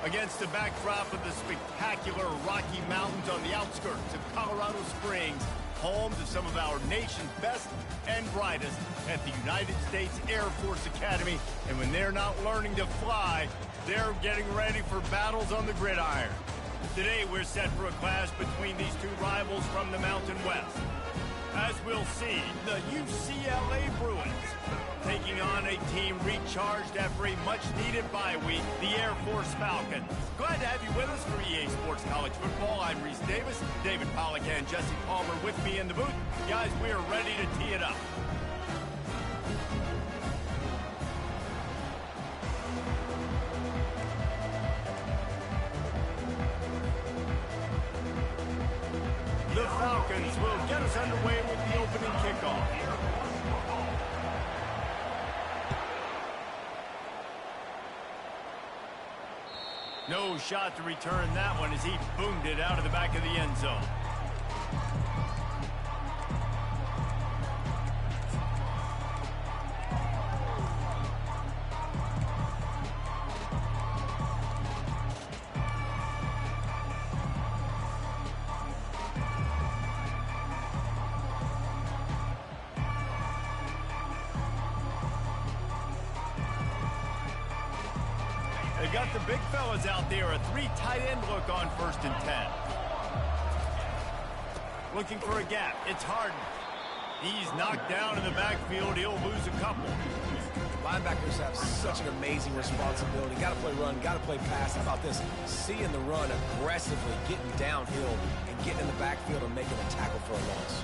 Against the backdrop of the spectacular Rocky Mountains on the outskirts of Colorado Springs, home to some of our nation's best and brightest at the United States Air Force Academy. And when they're not learning to fly, they're getting ready for battles on the gridiron. Today, we're set for a clash between these two rivals from the Mountain West. As we'll see, the UCLA Bruins taking on a team recharged after a much-needed bye week, the Air Force Falcons. Glad to have you with us for EA Sports College Football. I'm Reese Davis, David Pollack and Jesse Palmer with me in the booth. Guys, we are ready to tee it up. The Falcons will get us underway with the opening kickoff. No shot to return that one as he boomed it out of the back of the end zone. They got the big fellas out there, a 3 tight end look on 1st and 10. Looking for a gap, it's Harden. He's knocked down in the backfield, he'll lose a couple. Linebackers have such an amazing responsibility. Got to play run, got to play pass. How about this? Seeing the run aggressively, getting downhill, and getting in the backfield and making a tackle for a loss.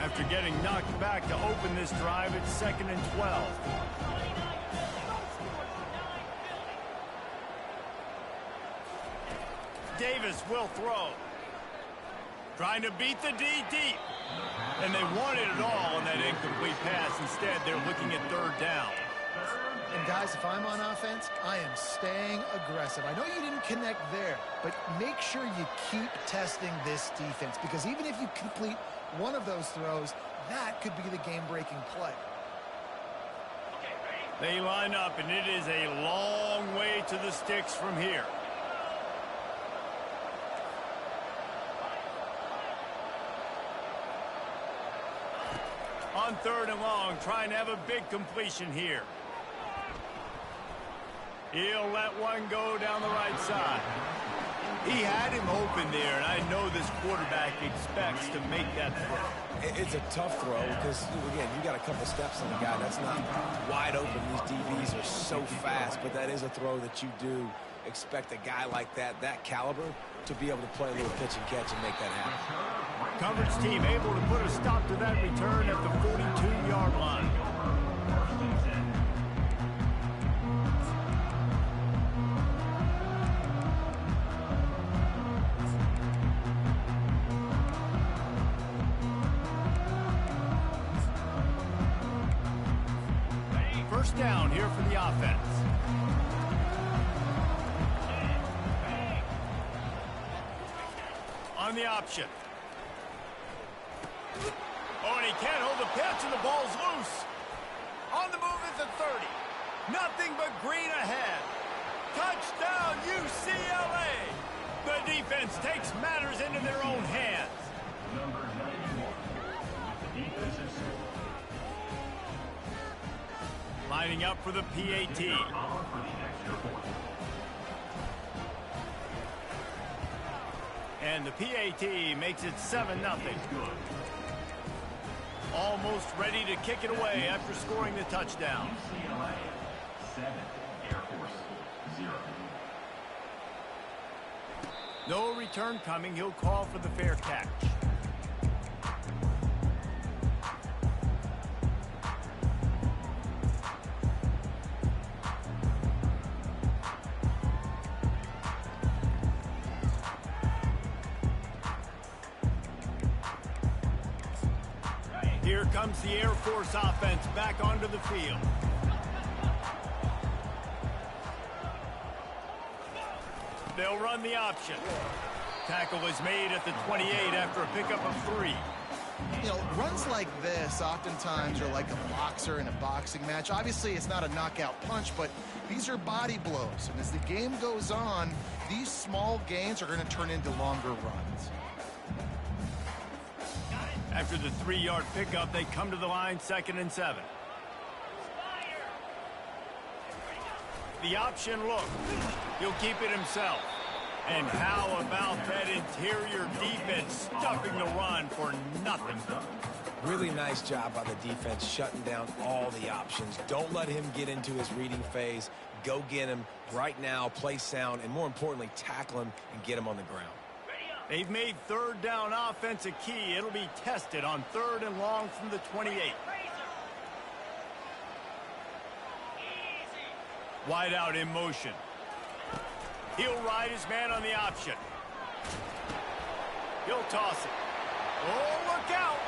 After getting knocked back to open this drive, it's 2nd and 12. Davis will throw. Trying to beat the D deep. And they wanted it all on that incomplete pass. Instead, they're looking at 3rd down. And guys, if I'm on offense, I am staying aggressive. I know you didn't connect there, but make sure you keep testing this defense, because even if you complete one of those throws, that could be the game-breaking play. They line up, and it is a long way to the sticks from here. On 3rd and long, trying to have a big completion here. He'll let one go down the right side. He had him open there, and I know this quarterback expects to make that throw. It's a tough throw because, again, you got a couple steps on the guy. That's not wide open. These DBs are so fast, but that is a throw that you do expect a guy like that caliber, to be able to play a little pitch and catch and make that happen. Coverage team able to put a stop to that return at the 42-yard line. First down here for the offense. On the option. Oh, and he can't hold the pitch, and the ball's loose. On the move at the 30. Nothing but green ahead. Touchdown, UCLA. The defense takes matters into their own hands. Lining up for the PAT. And the PAT makes it 7-0. Almost ready to kick it away after scoring the touchdown. UCLA 7, Air Force 0. No return coming. He'll call for the fair catch. Here comes the Air Force offense back onto the field. They'll run the option. Tackle is made at the 28 after a pickup of 3. You know, runs like this oftentimes are like a boxer in a boxing match. Obviously, it's not a knockout punch, but these are body blows. And as the game goes on, these small gains are going to turn into longer runs. After the 3-yard pickup, they come to the line, 2nd and 7. The option look. He'll keep it himself. And how about that interior defense stuffing the run for nothing? Really nice job by the defense shutting down all the options. Don't let him get into his reading phase. Go get him right now, play sound, and more importantly, tackle him and get him on the ground. They've made 3rd down offense a key. It'll be tested on 3rd and long from the 28. Wide out in motion. He'll ride his man on the option. He'll toss it. Oh, look out!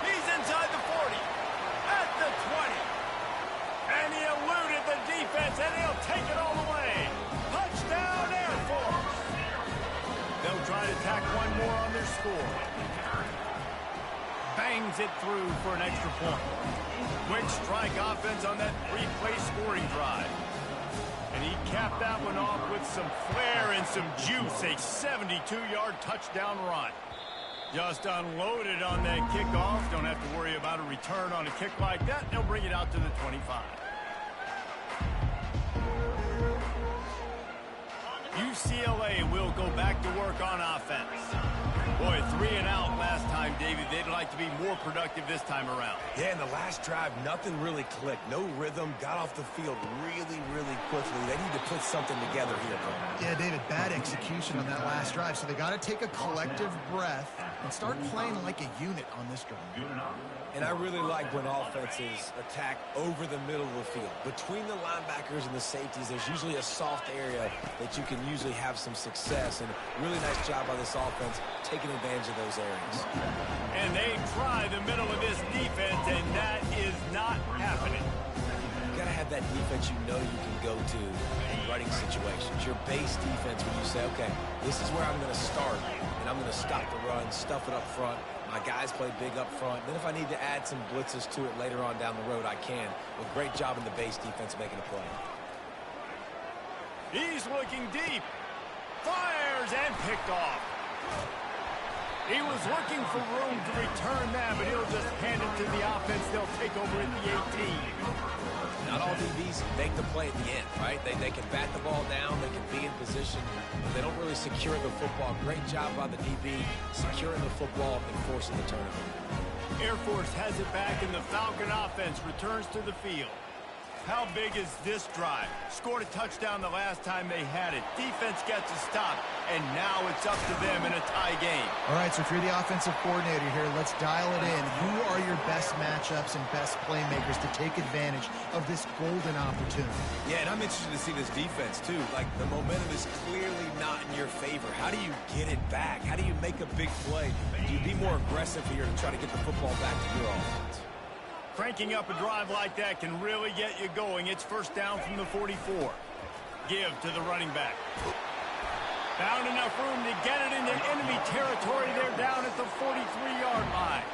He's inside the 40. At the 20. And he eluded the defense, and he'll take it all the way. Touchdown, Air Force! They'll try to tack one more on their score. Bangs it through for an extra point. Quick strike offense on that 3-play scoring drive. And he capped that one off with some flair and some juice, a 72-yard touchdown run. Just unloaded on that kickoff. Don't have to worry about a return on a kick like that. They'll bring it out to the 25. UCLA will go back to work on offense. Boy, 3 and out last time, David. They'd like to be more productive this time around. Yeah, in the last drive, nothing really clicked. No rhythm. Got off the field really, really quickly. They need to put something together here, bro. Yeah, David, bad execution on that last drive. So they got to take a collective breath and start playing like a unit on this drive. And I really like when offenses attack over the middle of the field. Between the linebackers and the safeties, there's usually a soft area that you can usually have some success. And really nice job by this offense taking advantage of those areas. And they try the middle of this defense, and that is not happening. You got to have that defense you know you can go to in running situations. Your base defense when you say, okay, this is where I'm going to start, and I'm going to stop the run, stuff it up front. My guys play big up front. Then if I need to add some blitzes to it later on down the road, I can. But great job in the base defense making a play. He's looking deep. Fires and picked off. He was looking for room to return that, but he'll just hand it to the offense. They'll take over at the 18. Not all DBs make the play at the end, right? They can bat the ball down, they can be in position, but they don't really secure the football. Great job by the DB securing the football and forcing the turnover. Air Force has it back, and the Falcon offense returns to the field. How big is this drive? Scored a touchdown the last time they had it. Defense gets a stop, and now it's up to them in a tie game. All right, so if you're the offensive coordinator here, let's dial it in. Who are your best matchups and best playmakers to take advantage of this golden opportunity? Yeah, and I'm interested to see this defense, too. Like, the momentum is clearly not in your favor. How do you get it back? How do you make a big play? Do you be more aggressive here to try to get the football back to your offense? Cranking up a drive like that can really get you going. It's 1st down from the 44. Give to the running back. Found enough room to get it into enemy territory. They're down at the 43-yard line.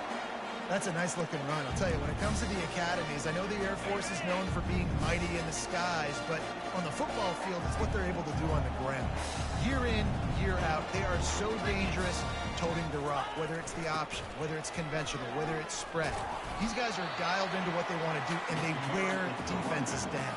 That's a nice-looking run. I'll tell you, when it comes to the academies, I know the Air Force is known for being mighty in the skies, but on the football field, it's what they're able to do on the ground. Year in, year out, they are so dangerous toting the rock, whether it's the option, whether it's conventional, whether it's spread. These guys are dialed into what they want to do, and they wear defenses down.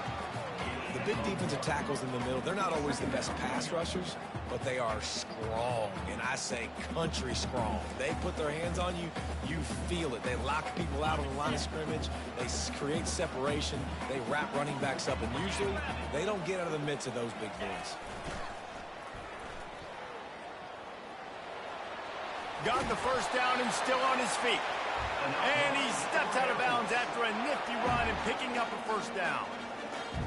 The big defensive tackles in the middle, they're not always the best pass rushers, but they are strong, and I say country strong. They put their hands on you, you feel it. They lock people out on the line of scrimmage. They create separation. They wrap running backs up, and usually they don't get out of the midst of those big boys. Got the 1st down and still on his feet. And he steps out of bounds after a nifty run and picking up a 1st down.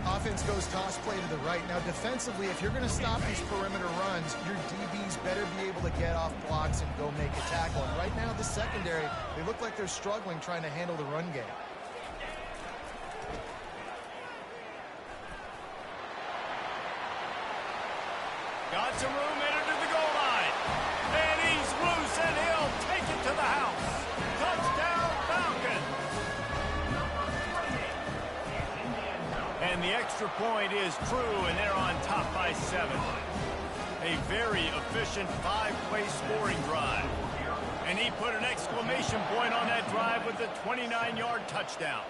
Offense goes toss play to the right. Now, defensively, if you're going to stop these perimeter runs, your DBs better be able to get off blocks and go make a tackle. And right now, the secondary, they look like they're struggling trying to handle the run game. Got some room headed to the goal line. And he's loose, and he'll take it to the house. Touchdown, Falcons. And the extra point is true, and they're on top by 7. A very efficient 5-play scoring drive. And he put an exclamation point on that drive with a 29-yard touchdown.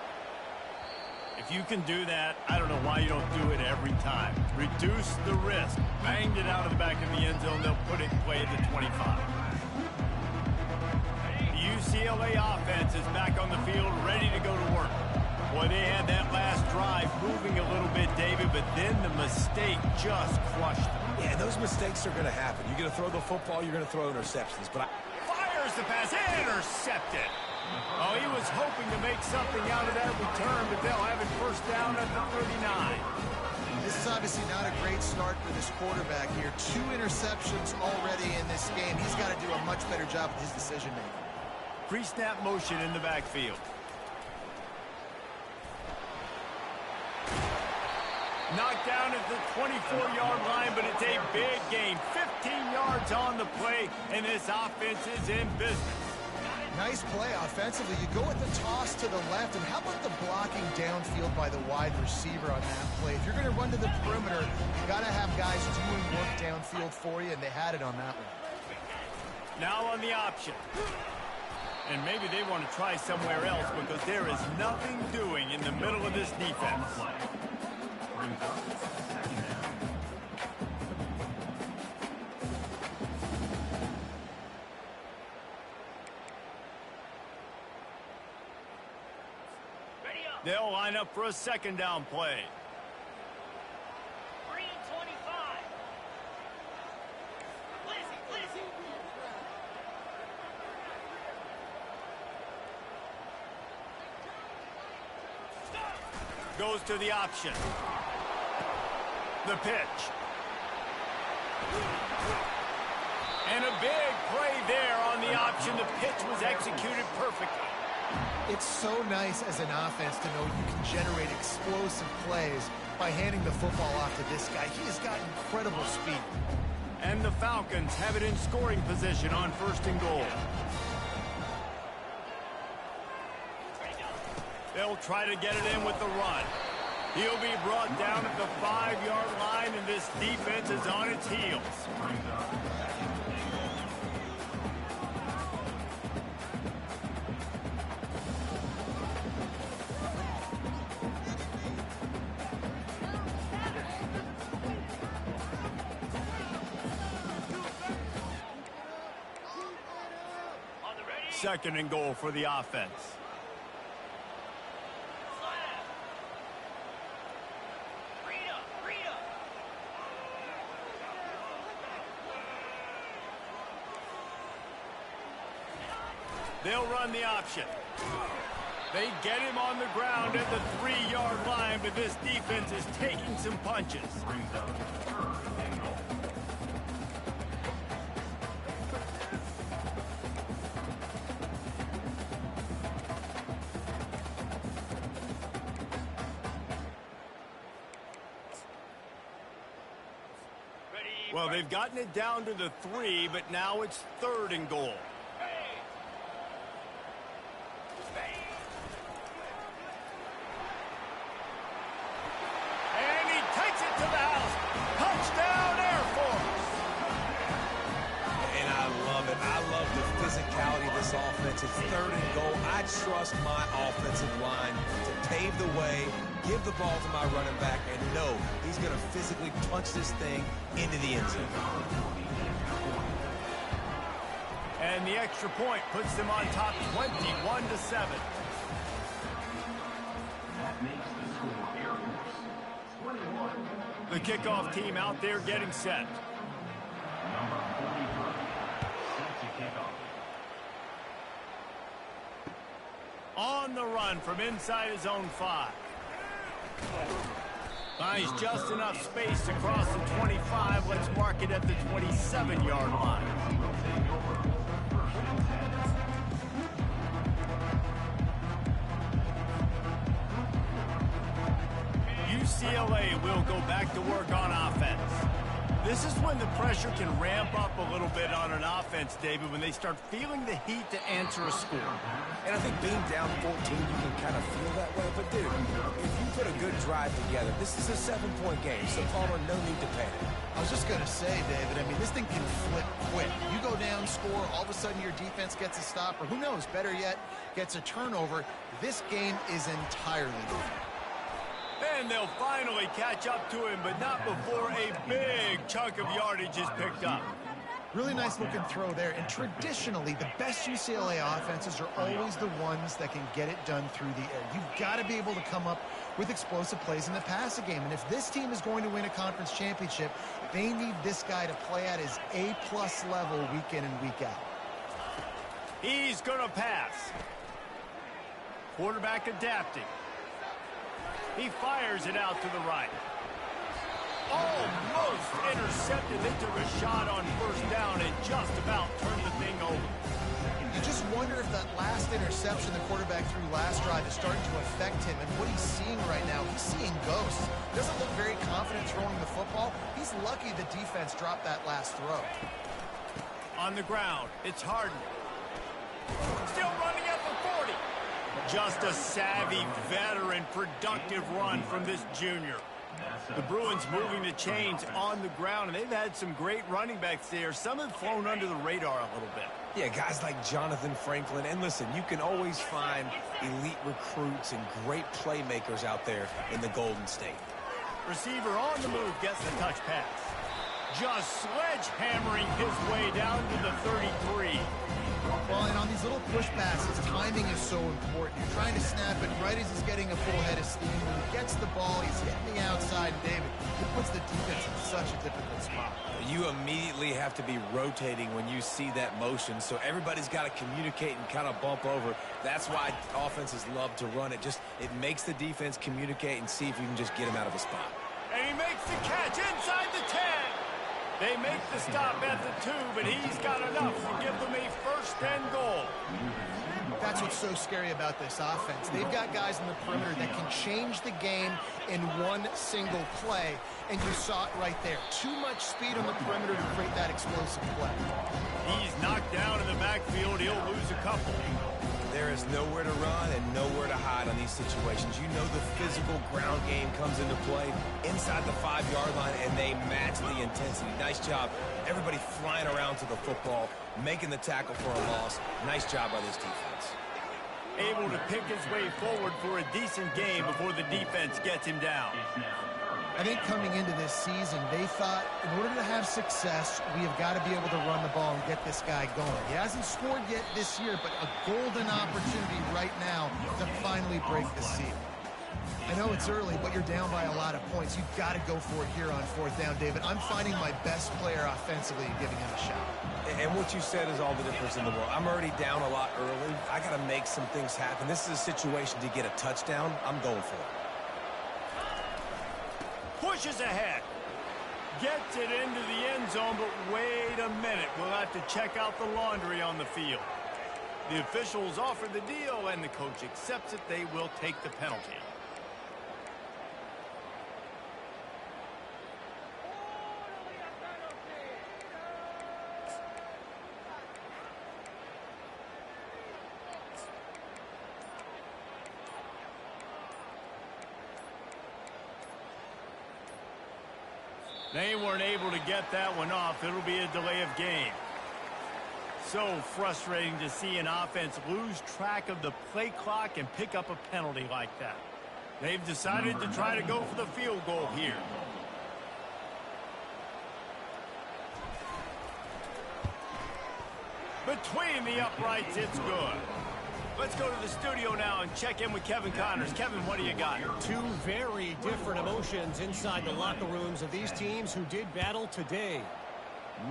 If you can do that, I don't know why you don't do it every time. Reduce the risk. Banged it out of the back of the end zone. They'll put it in play at the 25. The UCLA offense is back on the field, ready to go to work. Boy, they had that last drive moving a little bit, David, but then the mistake just crushed them. Yeah, those mistakes are going to happen. You're going to throw the football, you're going to throw interceptions. But Fires the pass, intercepted. Oh, he was hoping to make something out of that return, but they'll have it first down at the 39. This is obviously not a great start for this quarterback here. 2 interceptions already in this game. He's got to do a much better job with his decision-making. Pre-snap motion in the backfield. Knocked down at the 24-yard line, but it's a big gain. 15 yards on the play, and this offense is in business. Nice play offensively. You go with the toss to the left, and how about the blocking downfield by the wide receiver on that play? If you're going to run to the perimeter, you got to have guys doing work downfield for you, and they had it on that one. Now on the option. And maybe they want to try somewhere else because there is nothing doing in the middle of this defense. They'll line up for a second down play. 3 and 25. Lizzie. Goes to the option. The pitch. And a big play there on the option. The pitch was executed perfectly. It's so nice as an offense to know you can generate explosive plays by handing the football off to this guy. He has got incredible speed. And the Falcons have it in scoring position on 1st and goal. They'll try to get it in with the run. He'll be brought down at the 5-yard line, and this defense is on its heels. Second and goal for the offense. They'll run the option. They get him on the ground at the 3-yard line, but this defense is taking some punches. Well, they've gotten it down to the 3, but now it's 3rd and goal. And he takes it to the house. Touchdown, Air Force. And I love it. I love the physicality of this offense. It's 3rd and goal. I trust my offensive line to pave the way, give the ball to my running back, and know he's going to physically punch this thing into the end zone. And the extra point puts them on top 21-7. That makes the score Air Force 21. The kickoff team out there getting set. Number 43. Set to kick off. On the run from inside his own 5. Finds just enough space to cross the 25. Let's mark it at the 27-yard line. UCLA will go back to work on offense. This is when the pressure can ramp up a little bit on an offense, David, when they start feeling the heat to answer a score. And I think being down 14, you can kind of feel that way. But, dude, if you put a good drive together, this is a 7-point game, so Palmer, no need to panic. I was just going to say, David, I mean, this thing can flip quick. You go down, score, all of a sudden your defense gets a stop, or who knows, better yet, gets a turnover. This game is entirely different. And they'll finally catch up to him, but not before a big chunk of yardage is picked up. Really nice looking throw there. And traditionally, the best UCLA offenses are always the ones that can get it done through the air. You've got to be able to come up with explosive plays in the passing game. And if this team is going to win a conference championship, they need this guy to play at his A-plus level week in and week out. He's going to pass. Quarterback adapting. He fires it out to the right. Almost intercepted. They took a shot on first down and just about turned the thing over. You just wonder if that last interception the quarterback threw last drive is starting to affect him and what he's seeing right now. He's seeing ghosts. Doesn't look very confident throwing the football. He's lucky the defense dropped that last throw. On the ground, it's Harden. Still running at the 40. Just a savvy, veteran, productive run from this junior. The Bruins moving the chains on the ground, and they've had some great running backs there. Some have flown under the radar a little bit. Yeah, guys like Jonathan Franklin. And listen, you can always find elite recruits and great playmakers out there in the Golden State. Receiver on the move gets the touch pass. Just sledgehammering his way down to the 33. Well, and on these little push passes, timing is so important. You're trying to snap it right as he's getting a full head of steam. When he gets the ball, he's hitting the outside, David. It puts the defense in such a difficult spot. You immediately have to be rotating when you see that motion, so everybody's got to communicate and kind of bump over. That's why offenses love to run it. It makes the defense communicate and see if you can just get him out of a spot. And he makes the catch inside the 10. They make the stop at the 2, but he's got enough to give them a first and goal. That's what's so scary about this offense. They've got guys in the perimeter that can change the game in one single play, and you saw it right there. Too much speed on the perimeter to create that explosive play. He's knocked down in the backfield. He'll lose a couple. There is nowhere to run and nowhere to hide on these situations. You know the physical ground game comes into play inside the 5-yard line, and they match the intensity. Nice job. Everybody flying around to the football, making the tackle for a loss. Nice job by this defense. Able to pick his way forward for a decent game before the defense gets him down. I think coming into this season, they thought in order to have success, we have got to be able to run the ball and get this guy going. He hasn't scored yet this year, but a golden opportunity right now to finally break the seal. I know it's early, but you're down by a lot of points. You've got to go for it here on fourth down, David. I'm finding my best player offensively and giving him a shot. And what you said is all the difference in the world. I'm already down a lot early. I got to make some things happen. This is a situation to get a touchdown. I'm going for it. Pushes ahead. Gets it into the end zone, but wait a minute. We'll have to check out the laundry on the field. The officials offer the deal, and the coach accepts it. They will take the penalty. They weren't able to get that one off. It'll be a delay of game. So frustrating to see an offense lose track of the play clock and pick up a penalty like that. They've decided to try to go for the field goal here. Between the uprights, it's good. Let's go to the studio now and check in with Kevin Connors. Kevin, what do you got? Two very different emotions inside the locker rooms of these teams who did battle today.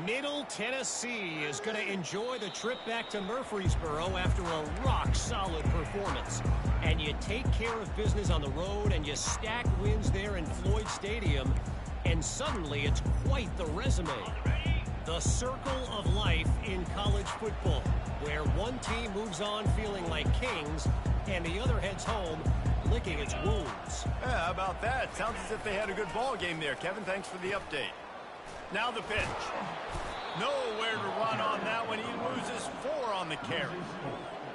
Middle Tennessee is going to enjoy the trip back to Murfreesboro after a rock-solid performance. And you take care of business on the road and you stack wins there in Floyd Stadium, and suddenly it's quite the resume. The circle of life in college football, where one team moves on feeling like kings and the other heads home licking its wounds. Yeah, how about that? Sounds as if they had a good ball game there. Kevin, thanks for the update. Now the pitch. Nowhere to run on that one. He loses 4 on the carry.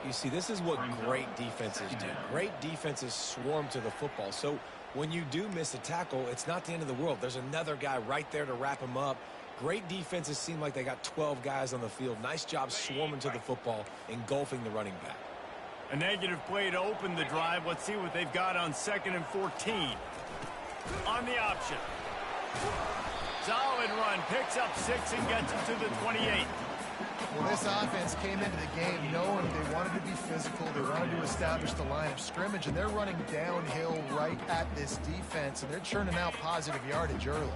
You see, this is what great defenses do. Great defenses swarm to the football. So when you do miss a tackle, it's not the end of the world. There's another guy right there to wrap him up. Great defenses seem like they got 12 guys on the field. Nice job swarming to the football, engulfing the running back. A negative play to open the drive. Let's see what they've got on 2nd and 14. On the option. Solid run. Picks up 6 and gets it to the 28. Well, this offense came into the game knowing they wanted to be physical. They wanted to establish the line of scrimmage, and they're running downhill right at this defense, and they're churning out positive yardage early.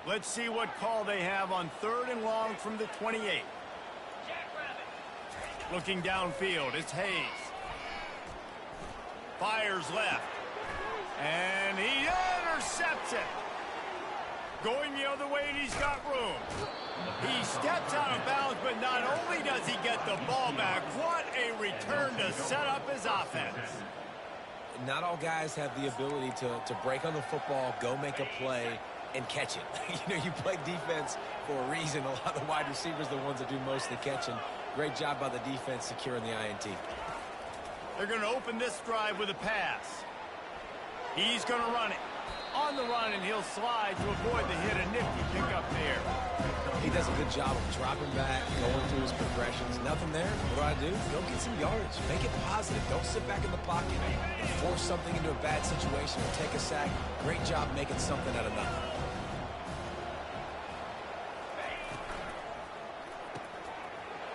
Let's see what call they have on 3rd and long from the 28. Looking downfield, it's Hayes. Fires left. And he intercepts it. Going the other way, and he's got room. He steps out of bounds, but not only does he get the ball back, what a return to set up his offense. Not all guys have the ability to break on the football, go make a play, and catch it. You play defense for a reason. A lot of the wide receivers are the ones that do most of the catching. Great job by the defense securing the INT. They're going to open this drive with a pass. He's going to run it. On the run, and he'll slide to avoid the hit. A nifty pickup there. He does a good job of dropping back, going through his progressions. Nothing there. What do? Go get some yardage. Make it positive. Don't sit back in the pocket and force something into a bad situation or take a sack. Great job making something out of nothing.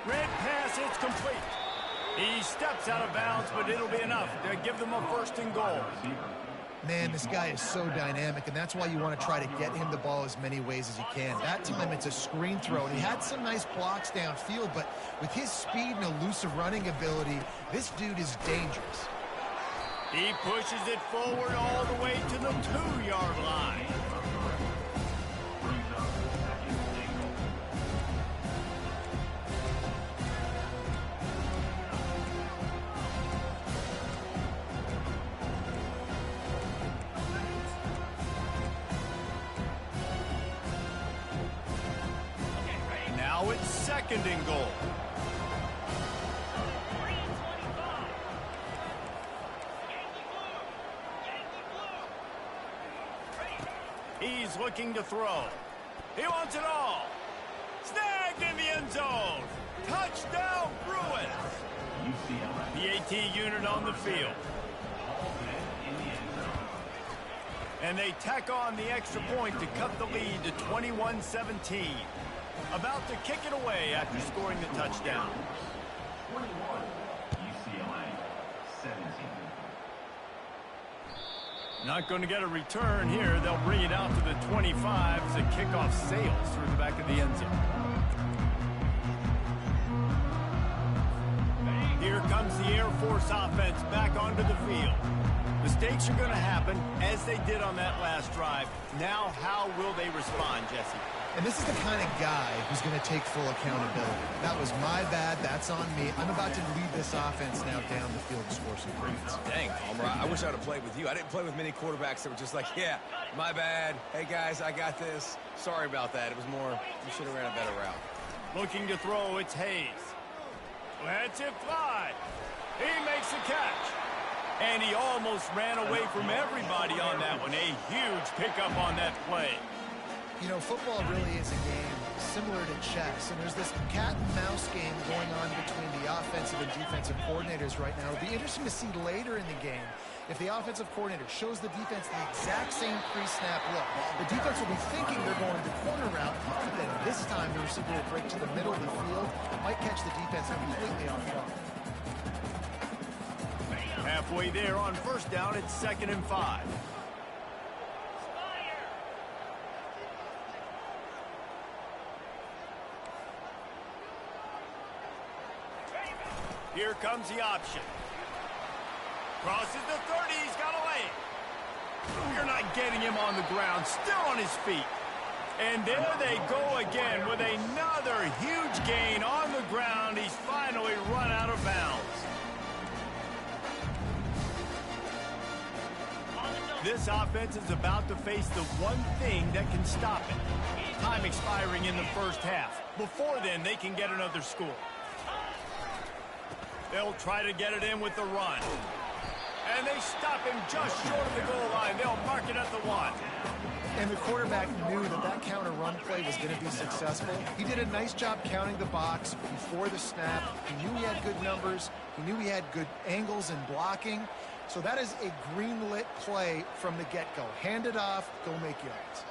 Red pass, it's complete. He steps out of bounds, but it'll be enough to give them a 1st and goal. Man, this guy is so dynamic, and that's why you want to try to get him the ball as many ways as you can. That time, it's a screen throw, and he had some nice blocks downfield, but with his speed and elusive running ability, this dude is dangerous. He pushes it forward all the way to the 2-yard line. Now it's 2nd and goal. He's looking to throw. He wants it all. Snagged in the end zone. Touchdown, Bruins. UCLA. The AT unit on the field. And they tack on the extra point to cut the lead to 21-17. About to kick it away after scoring the touchdown. 21. UCLA. 17. Not going to get a return here. They'll bring it out to the 25 as the kickoff sails through the back of the end zone. Here comes the Air Force offense back onto the field. Mistakes are going to happen, as they did on that last drive. Now, how will they respond, Jesse? And this is the kind of guy who's going to take full accountability. That was my bad. That's on me. I'm about to lead this offense now down the field to score some points. Dang, Palmer, I wish I would have played with you. I didn't play with many quarterbacks that were just like, yeah, my bad. Hey, guys, I got this. Sorry about that. It was more, you should have ran a better route. Looking to throw, it's Hayes. Lets it fly. He makes the catch. And he almost ran away from everybody on that one. A huge pickup on that play. You know, football really is a game similar to chess, and there's this cat-and-mouse game going on between the offensive and defensive coordinators right now. It'll be interesting to see later in the game if the offensive coordinator shows the defense the exact same pre-snap look. The defense will be thinking they're going to the corner route, but then this time the receiver will break to the middle of the field, might catch the defense completely off guard. Halfway there on 1st down, it's 2nd and 5. Here comes the option. Crosses the 30, he's got a lane. You're not getting him on the ground, still on his feet. And there they go again with another huge gain on the ground. He's finally run out of bounds. On the This offense is about to face the one thing that can stop it. Time expiring in the first half. Before then, they can get another score. They'll try to get it in with the run. And they stop him just short of the goal line. They'll mark it at the 1. And the quarterback knew that counter run play was going to be successful. He did a nice job counting the box before the snap. He knew he had good numbers. He knew he had good angles and blocking. So that is a green-lit play from the get-go. Hand it off, go make yards.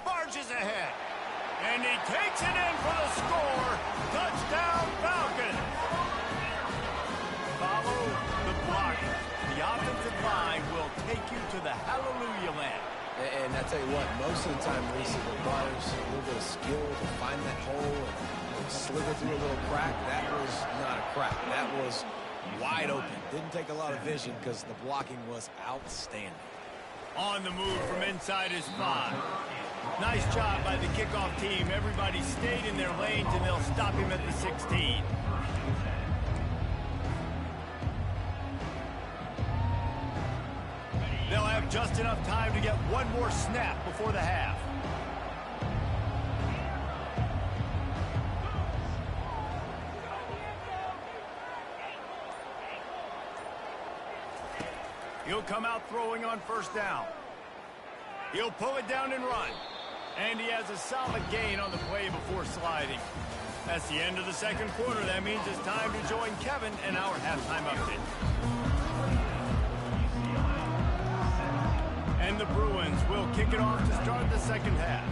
Barges ahead. And he takes it in for the score. Touchdown, Falcons. Follow the block. The offensive line will take you to the hallelujah land. And I tell you what, most of the time, Reese, it requires a little bit of skill to find that hole and slither through a little crack. That was not a crack. That was wide open. Didn't take a lot of vision because the blocking was outstanding. On the move from inside his 5. Nice job by the kickoff team. Everybody stayed in their lanes, and they'll stop him at the 16. They'll have just enough time to get one more snap before the half. He'll come out throwing on first down. He'll pull it down and run. And he has a solid gain on the play before sliding. That's the end of the second quarter. That means it's time to join Kevin and our halftime update. And the Bruins will kick it off to start the second half.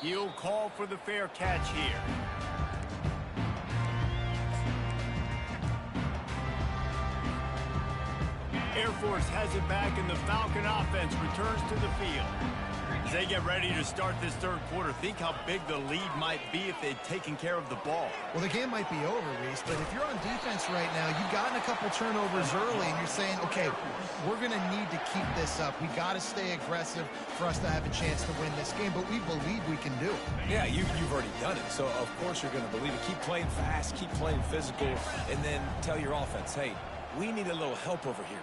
He'll call for the fair catch here. Air Force has it back, and the Falcon offense returns to the field. As they get ready to start this third quarter, think how big the lead might be if they'd taken care of the ball. Well, the game might be over, Reese, but if you're on defense right now, you've gotten a couple turnovers early, and you're saying, okay, we're going to need to keep this up. We got to stay aggressive for us to have a chance to win this game, but we believe we can do it. Yeah, you've already done it, so of course you're going to believe it. Keep playing fast, keep playing physical, and then tell your offense, hey, we need a little help over here.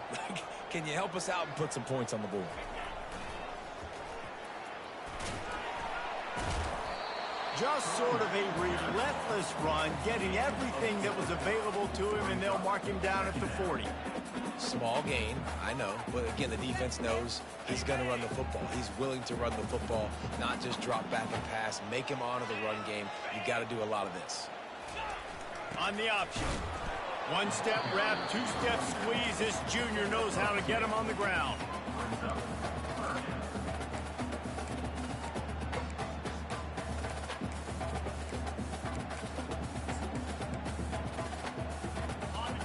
Can you help us out and put some points on the board? Just sort of a relentless run, getting everything that was available to him, and they'll mark him down at the 40. Small gain, I know, but again, the defense knows he's going to run the football. He's willing to run the football, not just drop back and pass, make him honor the run game. You got to do a lot of this. On the option. One-step wrap, two-step squeeze. This junior knows how to get him on the ground.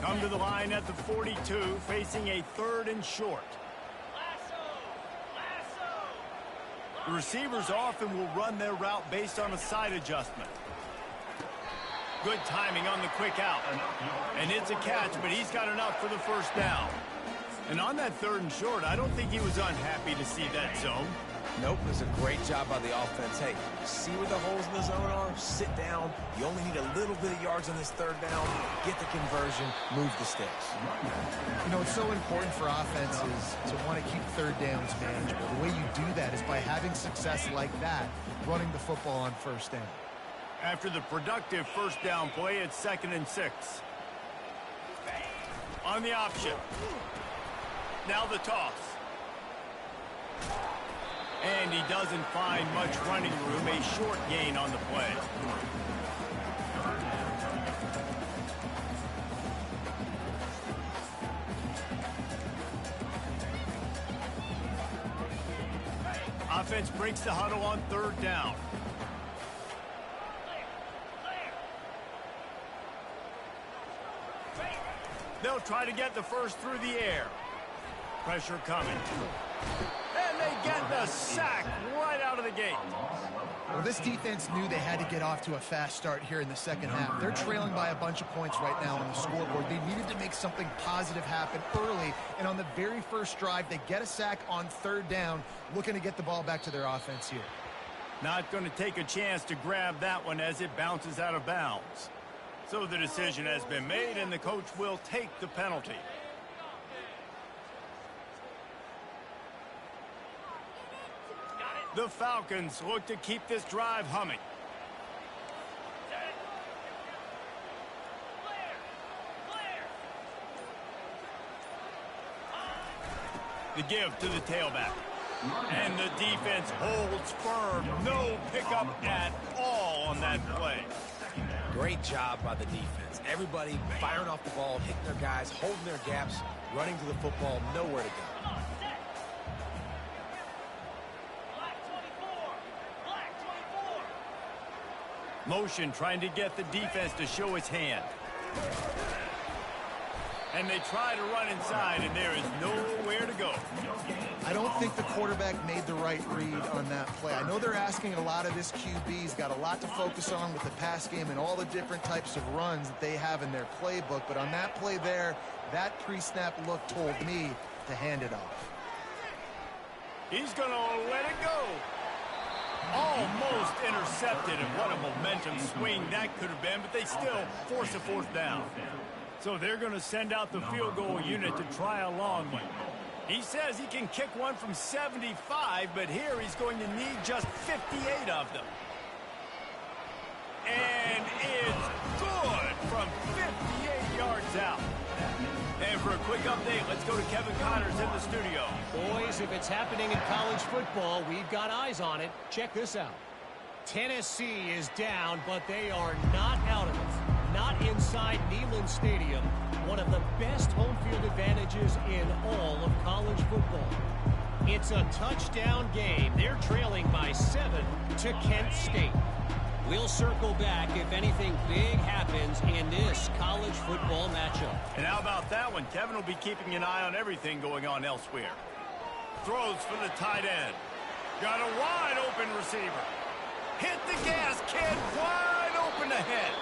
Come to the line at the 42, facing a 3rd and short. The receivers often will run their route based on a side adjustment. Good timing on the quick out. And it's a catch, but he's got enough for the first down. And on that 3rd and short, I don't think he was unhappy to see that zone. Nope, it was a great job by the offense. Hey, see where the holes in the zone are? Sit down. You only need a little bit of yards on this 3rd down. Get the conversion. Move the sticks. You know, it's so important for offenses to want to keep 3rd downs manageable. The way you do that is by having success like that, running the football on first down. After the productive first down play, it's 2nd and 6. On the option. Now the toss. And he doesn't find much running room. A short gain on the play. Offense breaks the huddle on 3rd down. They'll try to get the first through the air. Pressure coming. And And they get the sack right out of the gate. Well, this defense knew they had to get off to a fast start here in the second half. They're trailing by a bunch of points right now on the scoreboard. They needed to make something positive happen early, and on the very first drive, they get a sack on third down, looking to get the ball back to their offense here. Not going to take a chance to grab that one as it bounces out of bounds. So the decision has been made, and the coach will take the penalty. The Falcons look to keep this drive humming. The give to the tailback. And the defense holds firm. No pickup at all on that play. Great job by the defense. Everybody firing off the ball, hitting their guys, holding their gaps, running to the football, nowhere to go. Motion trying to get the defense to show its hand. And they try to run inside, and there is nowhere to go. I don't think the quarterback made the right read on that play. I know they're asking a lot of this QB. He's got a lot to focus on with the pass game and all the different types of runs that they have in their playbook. But on that play there, that pre-snap look told me to hand it off. He's going to let it go. Almost intercepted, and what a momentum swing that could have been, but they still force a fourth down. So they're going to send out the field goal unit to try a long one. He says he can kick one from 75, but here he's going to need just 58 of them. And it's good from 58 yards out. And for a quick update, let's go to Kevin Connors in the studio. Boys, if it's happening in college football, we've got eyes on it. Check this out. Tennessee is down, but they are not out of it. Not inside Neyland Stadium, one of the best home field advantages in all of college football. It's a touchdown game. They're trailing by 7 to Kent State. We'll circle back if anything big happens in this college football matchup. And how about that one? Kevin will be keeping an eye on everything going on elsewhere. Throws for the tight end. Got a wide open receiver. Hit the gas, kid. Wide open ahead.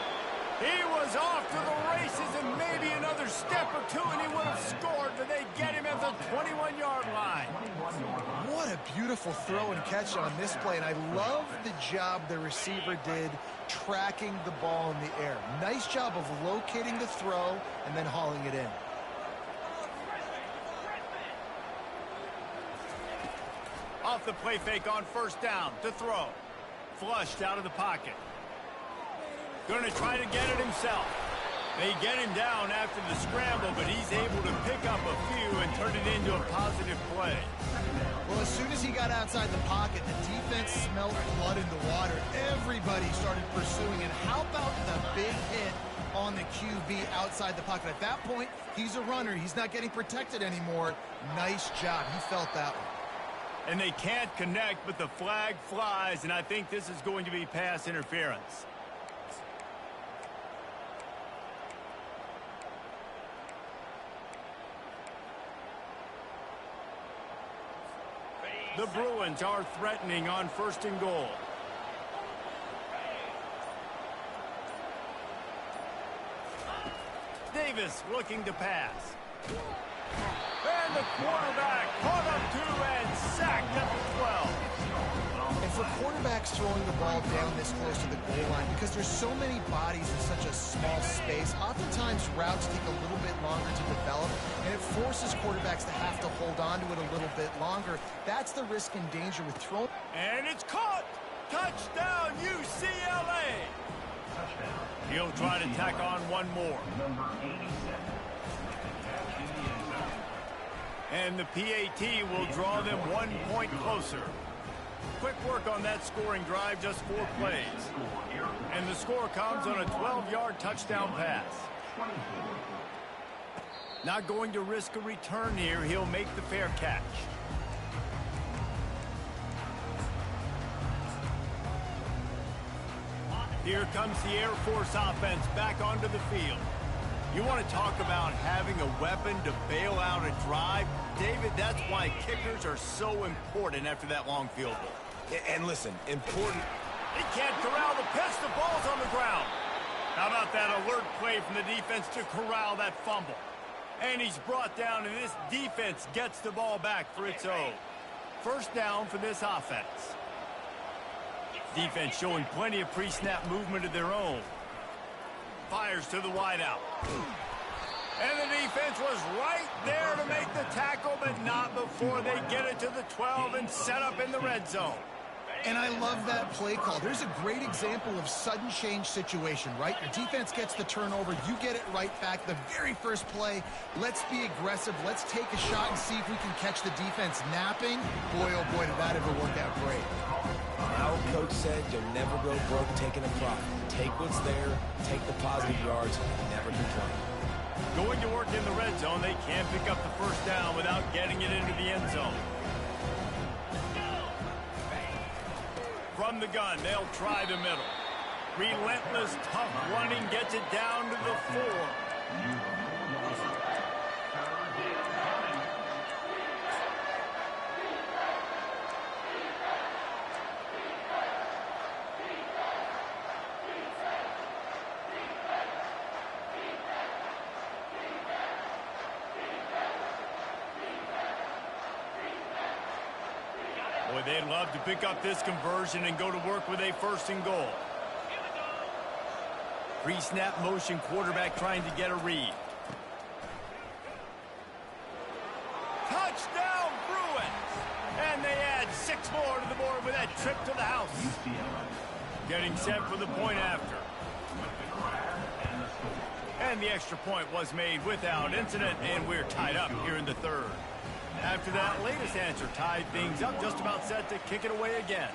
He was off to the races, and maybe another step or two, and he would have scored, but they get him at the 21-yard line. What a beautiful throw and catch on this play, and I love the job the receiver did tracking the ball in the air. Nice job of locating the throw and then hauling it in. Off the play fake on first down to throw. Flushed out of the pocket. Going to try to get it himself. They get him down after the scramble, but he's able to pick up a few and turn it into a positive play. Well, as soon as he got outside the pocket, the defense smelled blood in the water. Everybody started pursuing, and how about the big hit on the QB outside the pocket? At that point, he's a runner. He's not getting protected anymore. Nice job. He felt that one. And they can't connect, but the flag flies, and I think this is going to be pass interference. The Bruins are threatening on first and goal. Davis looking to pass. And the quarterback caught up to and sacked at the 12. And for quarterbacks throwing the ball down this close to the goal line, because there's so many bodies in such a small space, oftentimes routes take a little bit longer to develop, and it forces quarterbacks to have to hold on to it a little bit longer. That's the risk and danger with throwing. And it's caught! Touchdown, UCLA! He'll try to tack on one more. And the PAT will draw them 1 point closer. Quick work on that scoring drive, just 4 plays. And the score comes on a 12-yard touchdown pass. Not going to risk a return here. He'll make the fair catch. Here comes the Air Force offense back onto the field. You want to talk about having a weapon to bail out a drive? David, that's why kickers are so important after that long field goal. And listen, important. He can't corral the pitch. The ball's on the ground. How about that alert play from the defense to corral that fumble? And he's brought down, and this defense gets the ball back for its own. First down for this offense. Defense showing plenty of pre-snap movement of their own. Fires to the wideout. And the defense was right there to make the tackle, but not before they get it to the 12 and set up in the red zone. And I love that play call. There's a great example of sudden change situation, right? Your defense gets the turnover. You get it right back. The very first play, let's be aggressive. Let's take a shot and see if we can catch the defense napping. Boy, oh boy, did that ever work out great. Our coach said you'll never go broke taking a profit. Take what's there, take the positive yards, and never complain. Going to work in the red zone, they can't pick up the first down without getting it into the end zone. From the gun, they'll try the middle. Relentless, tough running gets it down to the 4. Boy, they'd love to pick up this conversion and go to work with a 1st and goal. Pre-snap motion quarterback trying to get a read. Touchdown, Bruins! And they add 6 more to the board with that trip to the house. UCLA. Getting set for the point after. And the extra point was made without incident, and we're tied up here in the 3rd. After that latest answer tied things up, just about set to kick it away again.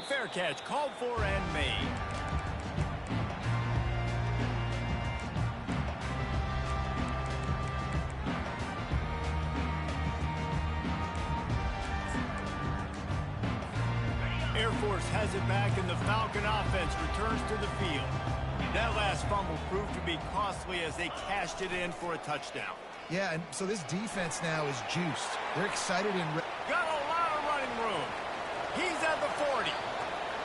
Fair catch called for and made. Air Force has it back, and the Falcon offense returns to the field. That last fumble proved to be costly as they cashed it in for a touchdown. Yeah, and so this defense now is juiced. They're excited and Got a lot of running room. He's at the 40.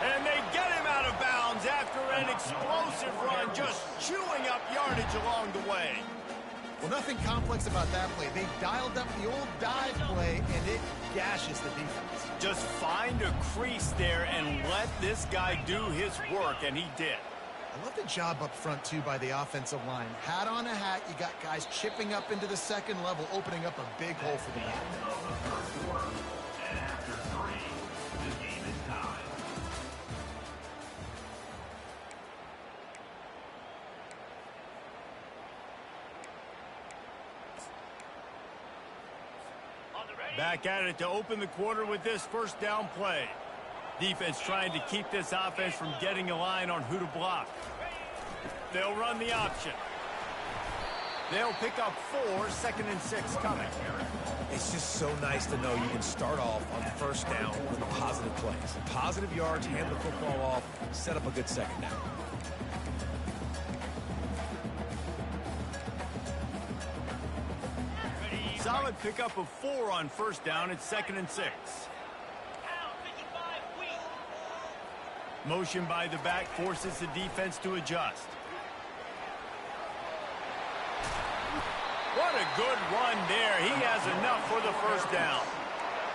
And they get him out of bounds after an explosive run, just chewing up yardage along the way. well, nothing complex about that play. They dialed up the old dive play, and it gashes the defense. Just find a crease there and let this guy do his work, and he did. I love the job up front, too, by the offensive line. Hat on a hat, you got guys chipping up into the second level, opening up a big hole for the defense. And after 3, the game is tied. Back at it to open the quarter with this first down play. Defense trying to keep this offense from getting a line on who to block. They'll run the option. They'll pick up 4, 2nd and 6 coming. It's just so nice to know you can start off on first down with positive plays. Positive yards, hand the football off, set up a good second down. Solid pickup of 4 on first down. It's 2nd and 6. Motion by the back forces the defense to adjust. What a good run there. He has enough for the first down.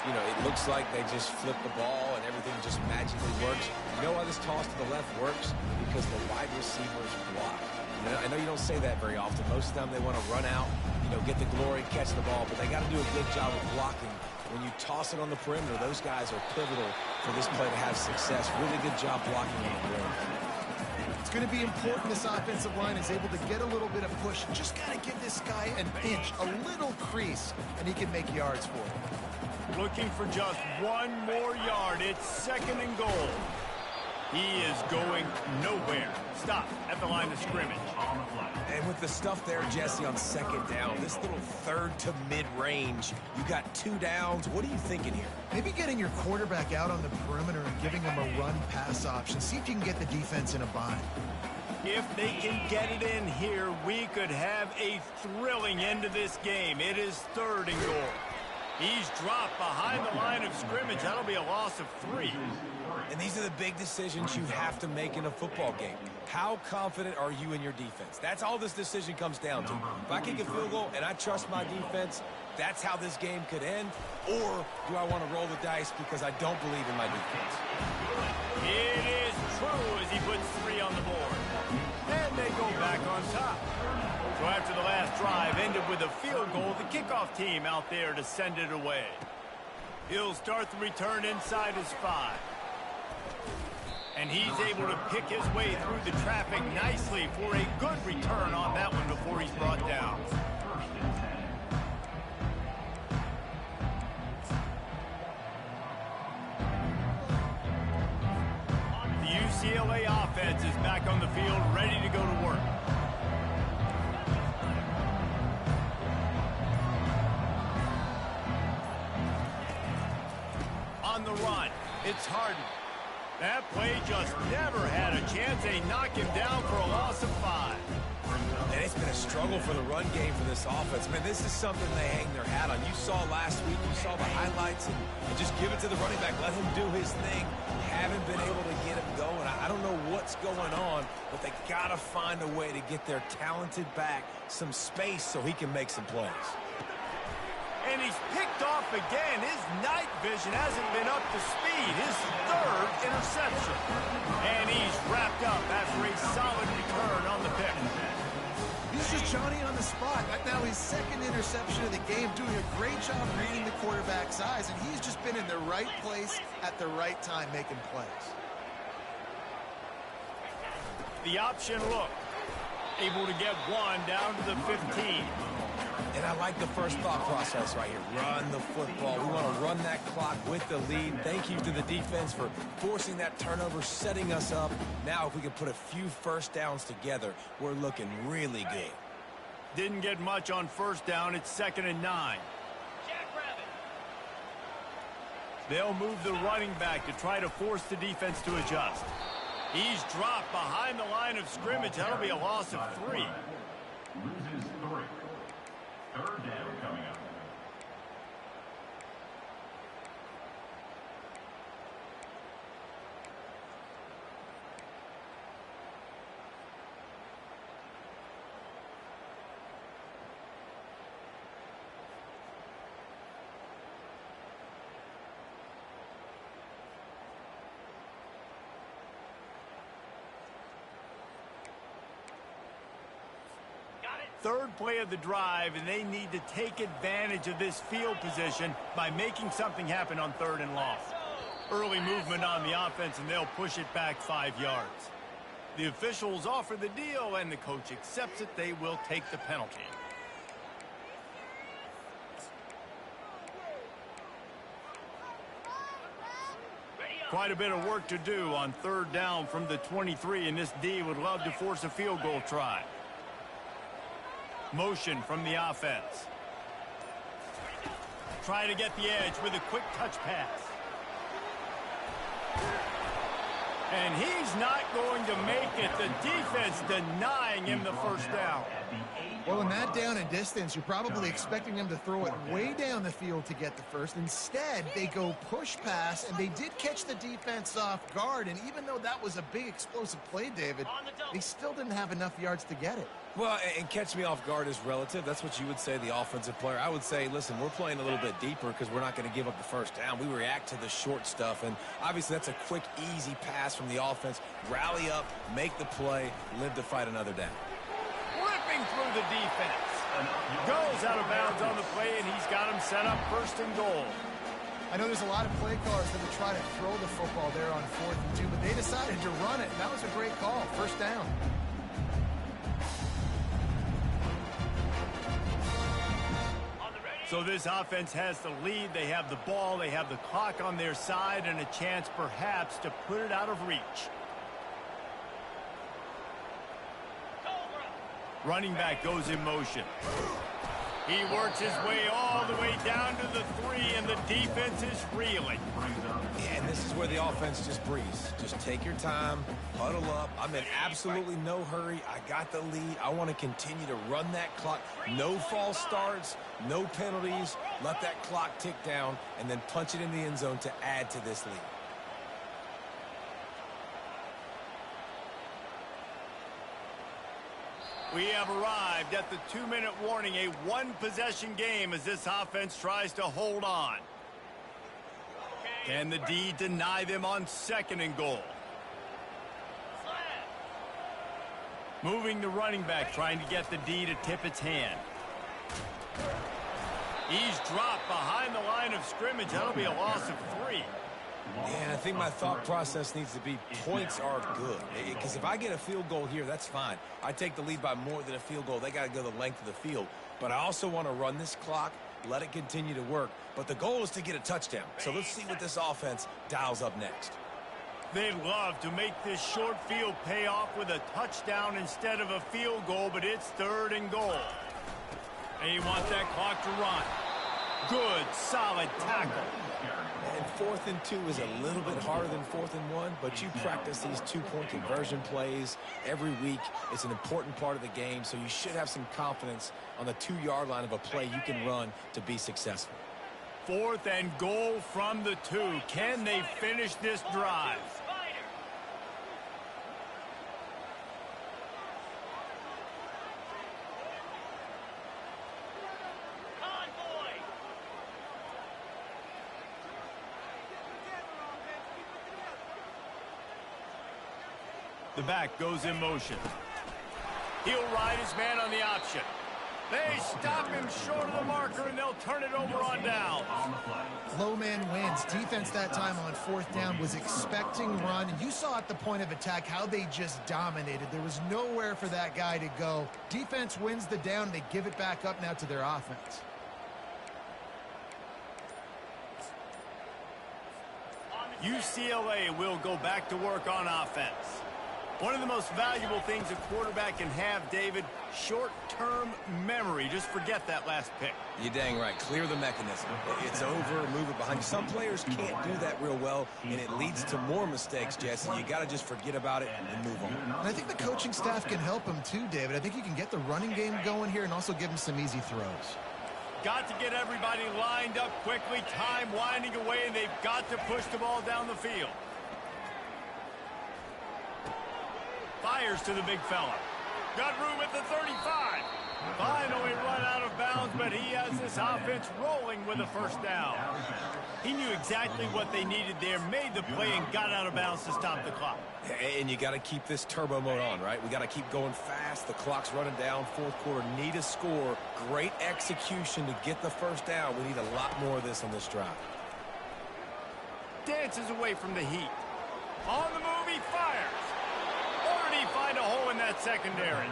You know, it looks like they just flip the ball and everything just magically works. You know why this toss to the left works? Because the wide receivers block. You know, I know you don't say that very often. Most of the time they want to run out, you know, get the glory, catch the ball, but they got to do a good job of blocking. When you toss it on the perimeter, those guys are pivotal for this play to have success. Really good job blocking on the perimeter. It's going to be important this offensive line is able to get a little bit of push. Just got to give this guy an inch, a little crease, and he can make yards for it. Looking for just 1 more yard. It's 2nd and goal. He is going nowhere. Stop at the line of scrimmage. And with with the stuff there, Jesse, on second down, this little third to mid-range, you got 2 downs. What are you thinking here? Maybe getting your quarterback out on the perimeter and giving him a run-pass option. See if you can get the defense in a bind. If they can get it in here, we could have a thrilling end to this game. It is 3rd and goal. He's dropped behind the line of scrimmage. That'll be a loss of 3. And these are the big decisions you have to make in a football game. How confident are you in your defense? That's all this decision comes down to. If I kick a field goal and I trust my defense, that's how this game could end. Or do I want to roll the dice because I don't believe in my defense? It is true as he puts 3 on the board. And they go back on top. So after the last drive ended with a field goal, the kickoff team out there to send it away. He'll start the return inside his 5. And he's able to pick his way through the traffic nicely for a good return on that one before he's brought down. The UCLA offense is back on the field, ready to go to work. On the run, it's Harden. That play just never had a chance. They knock him down for a loss of 5. And it's been a struggle for the run game for this offense. Man, this is something they hang their hat on. You saw last week, you saw the highlights, and just give it to the running back. Let him do his thing. Haven't been able to get him going. I don't know what's going on, but they got to find a way to get their talented back some space so he can make some plays. And he's picked off again. His night vision hasn't been up to speed. His 3rd interception. And he's wrapped up after a solid return on the pick. He's just Johnny on the spot. Right now, his 2nd interception of the game, doing a great job reading the quarterback's eyes, and he's just been in the right place at the right time making plays. The option look. Able to get 1 down to the 15. And I like the first thought process right here. Run the football. We want to run that clock with the lead. Thank you to the defense for forcing that turnover, setting us up. Now, if we can put a few first downs together, we're looking really good. Didn't get much on first down. It's 2nd and 9. They'll move the running back to try to force the defense to adjust. He's dropped behind the line of scrimmage. That'll be a loss of 3. Loses 3. 3rd down coming up. Third play of the drive, and they need to take advantage of this field position by making something happen on 3rd and long. Early movement on the offense, and they'll push it back 5 yards. The officials offer the deal, and the coach accepts it. They will take the penalty. Quite a bit of work to do on 3rd down from the 23, and this D would love to force a field goal try. Motion from the offense. Trying to get the edge with a quick touch pass. And he's not going to make it. The defense denying him the first down. Well, in that down and distance, you're probably expecting them to throw it way down the field to get the first. Instead, they go push pass, and they did catch the defense off guard. And even though that was a big explosive play, David, they still didn't have enough yards to get it. Well, and catch me off guard is relative. That's what you would say, the offensive player. I would say, listen, we're playing a little bit deeper because we're not going to give up the first down. We react to the short stuff, and obviously that's a quick, easy pass from the offense. Rally up, make the play, live to fight another down. Ripping through the defense. Goes out of bounds on the play, and he's got him set up 1st and goal. I know there's a lot of play callers that would try to throw the football there on 4th and 2, but they decided to run it, and that was a great call. 1st down. So this offense has the lead. They have the ball. They have the clock on their side and a chance perhaps to put it out of reach. Running back goes in motion. He works his way all the way down to the 3, and the defense is reeling. Yeah, and this is where the offense just breathes. Just take your time, huddle up. I'm in absolutely no hurry. I got the lead. I want to continue to run that clock. No false starts, no penalties. Let that clock tick down, and then punch it in the end zone to add to this lead. We have arrived at the 2-minute warning, a one-possession game as this offense tries to hold on. Can the D deny them on 2nd and goal? Moving the running back, trying to get the D to tip its hand. He's dropped behind the line of scrimmage. That'll be a loss of 3. Yeah, I think my thought process needs to be points are good. Because if I get a field goal here, that's fine. I take the lead by more than a field goal. They got to go the length of the field. But I also want to run this clock, let it continue to work. But the goal is to get a touchdown. So let's see what this offense dials up next. They'd love to make this short field pay off with a touchdown instead of a field goal, but it's 3rd and goal. And you want that clock to run. Good, solid tackle. And 4th and 2 is a little bit harder than 4th and 1, but you practice these 2-point conversion plays every week. It's an important part of the game, so you should have some confidence on the 2-yard line of a play you can run to be successful. 4th and goal from the 2. Can they finish this drive? The back goes in motion. He'll ride his man on the option. They stop him short of the marker, and they'll turn it over on down. Low man wins. Defense that time on 4th down was expecting run. And you saw at the point of attack how they just dominated. There was nowhere for that guy to go. Defense wins the down. They give it back up now to their offense. UCLA will go back to work on offense. One of the most valuable things a quarterback can have, David, short-term memory. Just forget that last pick. You're dang right. Clear the mechanism. It's over, move it behind you. Some players can't do that real well, and it leads to more mistakes, Jesse. You got to just forget about it and move on. And I think the coaching staff can help him too, David. I think you can get the running game going here and also give him some easy throws. Got to get everybody lined up quickly. Time winding away, and they've got to push the ball down the field. Fires to the big fella. Got room at the 35. Finally run out of bounds, but he has this offense rolling with a 1st down. He knew exactly what they needed there, made the play, and got out of bounds to stop the clock. And you got to keep this turbo mode on, right? We got to keep going fast. The clock's running down. 4th quarter, need a score. Great execution to get the 1st down. We need a lot more of this on this drive. Dances away from the heat. On the move, he fires. Already find a hole in that secondary.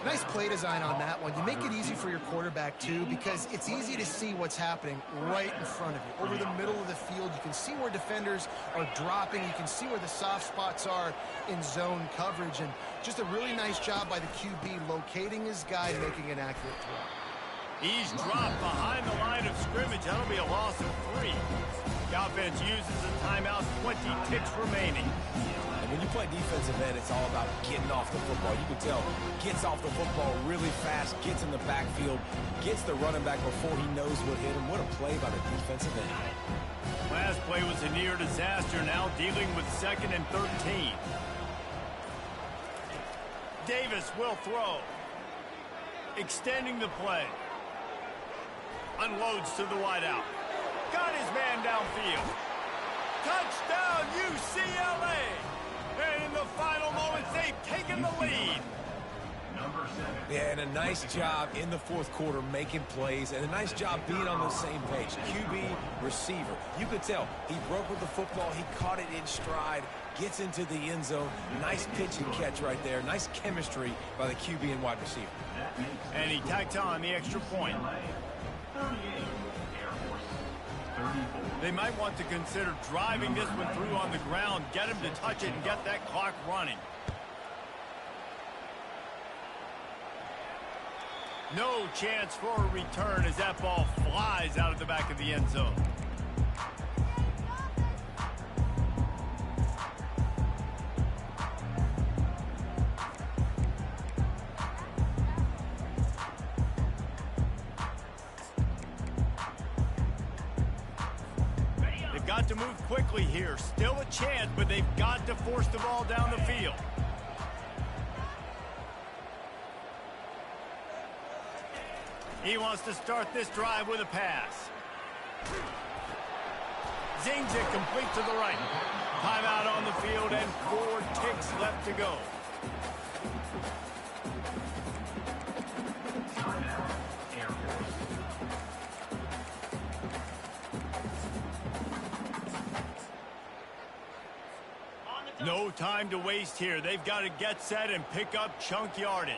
Nice play design on that one. You make it easy for your quarterback, too, because it's easy to see what's happening right in front of you. Over the middle of the field, you can see where defenders are dropping. You can see where the soft spots are in zone coverage. And just a really nice job by the QB locating his guy and making an accurate throw. He's dropped behind the line of scrimmage. That'll be a loss of 3. The offense uses a timeout, 20 ticks remaining. When you play defensive end, it's all about getting off the football. You can tell, gets off the football really fast, gets in the backfield, gets the running back before he knows what hit him. What a play by the defensive end. Last play was a near disaster, now dealing with 2nd and 13. Davis will throw. Extending the play. Unloads to the wideout. Got his man downfield. Touchdown, UCLA! And in the final moments, they've taken the lead. Yeah, and a nice job in the 4th quarter making plays, and a nice job being on the same page. QB, receiver. You could tell he broke with the football. He caught it in stride, gets into the end zone. Nice pitch and catch right there. Nice chemistry by the QB and wide receiver. And he tacked on the extra point. They might want to consider driving this one through on the ground, get him to touch it, and get that clock running. No chance for a return as that ball flies out of the back of the end zone. They've got to move quickly here. Still a chance, but they've got to force the ball down the field. He wants to start this drive with a pass. Zings it complete to the right. Timeout on the field and 4 ticks left to go. No time to waste here. They've got to get set and pick up chunk yardage.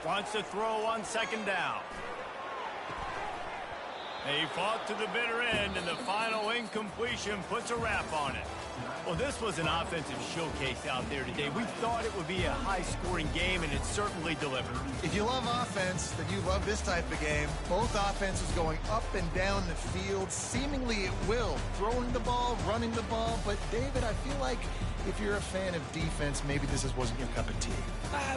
Wants to throw on 2nd down. They fought to the bitter end, and the final incompletion puts a wrap on it. Well, this was an offensive showcase out there today. We thought it would be a high-scoring game, and it certainly delivered. If you love offense, then you love this type of game. Both offenses going up and down the field, seemingly at will. Throwing the ball, running the ball. But, David, I feel like if you're a fan of defense, maybe this wasn't your cup of tea.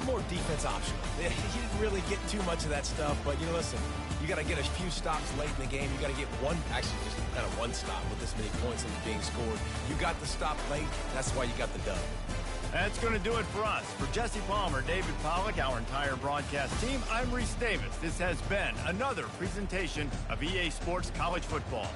More defense optional. He didn't really get too much of that stuff, but, listen, you got to get a few stops late in the game. You got to get just kind of one stop with this many points that was being scored. You got the stop late. That's why you got the dub. That's going to do it for us. For Jesse Palmer, David Pollack, our entire broadcast team, I'm Reese Davis. This has been another presentation of EA Sports College Football.